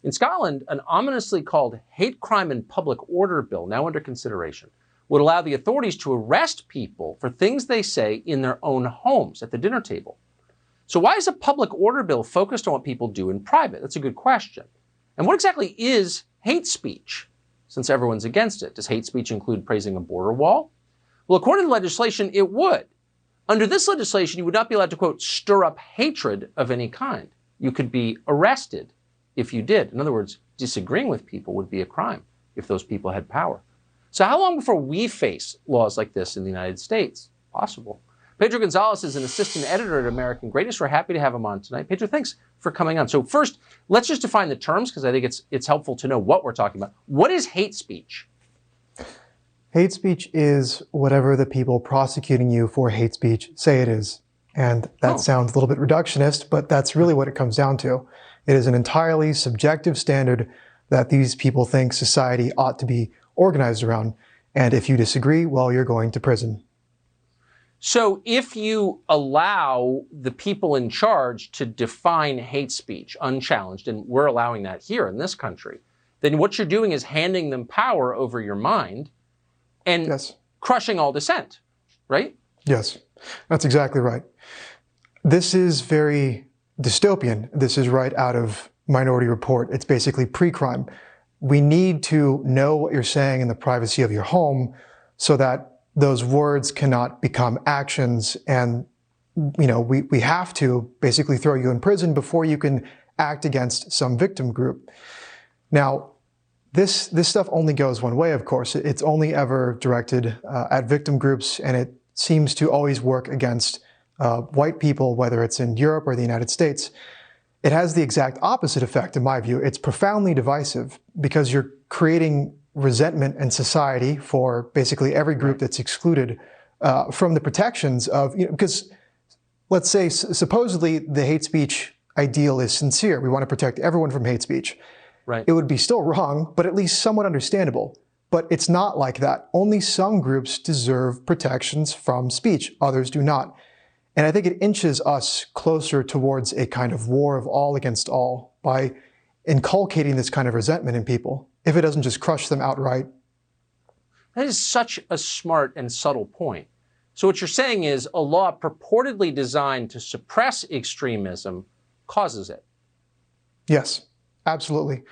In Scotland, an ominously called Hate Crime and Public Order Bill, now under consideration, would allow the authorities to arrest people for things they say in their own homes at the dinner table. So why is a public order bill focused on what people do in private? That's a good question. And what exactly is hate speech, since everyone's against it? Does hate speech include praising a border wall? Well, according to legislation, it would. Under this legislation, you would not be allowed to, quote, stir up hatred of any kind. You could be arrested if you did. In other words, disagreeing with people would be a crime if those people had power. So how long before we face laws like this in the United States? Possible. Pedro Gonzalez is an assistant editor at American Greatness. We're happy to have him on tonight. Pedro, thanks for coming on. So first, let's just define the terms, because I think it's helpful to know what we're talking about. What is hate speech? Hate speech is whatever the people prosecuting you for hate speech say it is. And that sounds a little bit reductionist, but that's really what it comes down to. It is an entirely subjective standard that these people think society ought to be organized around. And if you disagree, well, you're going to prison. So if you allow the people in charge to define hate speech unchallenged, and we're allowing that here in this country, then what you're doing is handing them power over your mind and crushing all dissent, right? Yes, that's exactly right. This is very dystopian. This is right out of Minority Report. It's basically pre-crime. We need to know what you're saying in the privacy of your home so that those words cannot become actions, and we have to basically throw you in prison before you can act against some victim group. Now, this stuff only goes one way, of course. It's only ever directed at victim groups, and it seems to always work against white people, whether it's in Europe or the United States. It has the exact opposite effect, in my view. It's profoundly divisive because you're creating resentment in society for basically every group that's excluded from the protections of, because let's say supposedly the hate speech ideal is sincere. We want to protect everyone from hate speech. Right. It would be still wrong, but at least somewhat understandable. But it's not like that. Only some groups deserve protections from speech. Others do not. And I think it inches us closer towards a kind of war of all against all by inculcating this kind of resentment in people, if it doesn't just crush them outright. That is such a smart and subtle point. So what you're saying is a law purportedly designed to suppress extremism causes it. Yes, absolutely.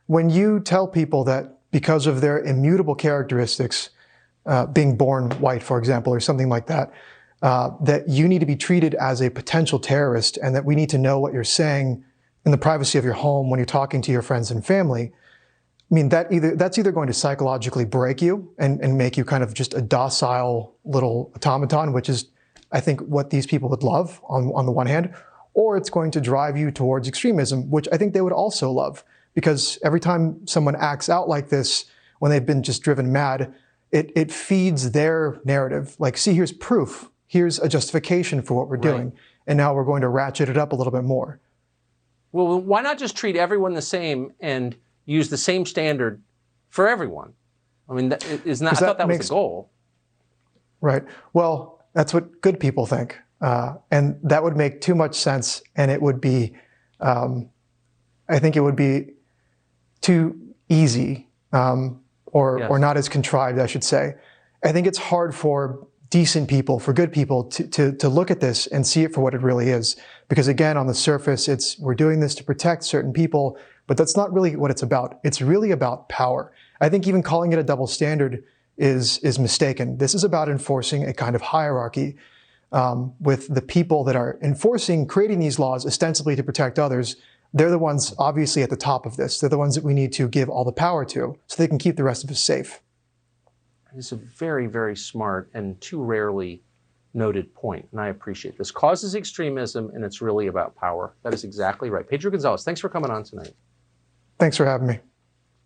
When you tell people that because of their immutable characteristics, being born white, for example, or something like that, that you need to be treated as a potential terrorist and that we need to know what you're saying in the privacy of your home when you're talking to your friends and family, I mean, that's either going to psychologically break you and make you kind of just a docile little automaton, which is, I think, what these people would love on the one hand, or it's going to drive you towards extremism, which I think they would also love. Because every time someone acts out like this, when they've been just driven mad, it feeds their narrative. Like, see, here's proof. Here's a justification for what we're doing. And now we're going to ratchet it up a little bit more. Well, why not just treat everyone the same and use the same standard for everyone? I mean, I thought that was the goal. Right. Well, that's what good people think. And that would make too much sense. And it would be, I think it would be too easy, or not as contrived, I should say. I think it's hard for decent people, for good people, to look at this and see it for what it really is. Because again, on the surface, we're doing this to protect certain people, but that's not really what it's about. It's really about power. I think even calling it a double standard is mistaken. This is about enforcing a kind of hierarchy with the people that are creating these laws ostensibly to protect others. They're the ones obviously at the top of this. They're the ones that we need to give all the power to so they can keep the rest of us safe. It's a very, very smart and too rarely noted point, and I appreciate this. Causes extremism, and it's really about power. That is exactly right. Pedro Gonzalez, thanks for coming on tonight. Thanks for having me.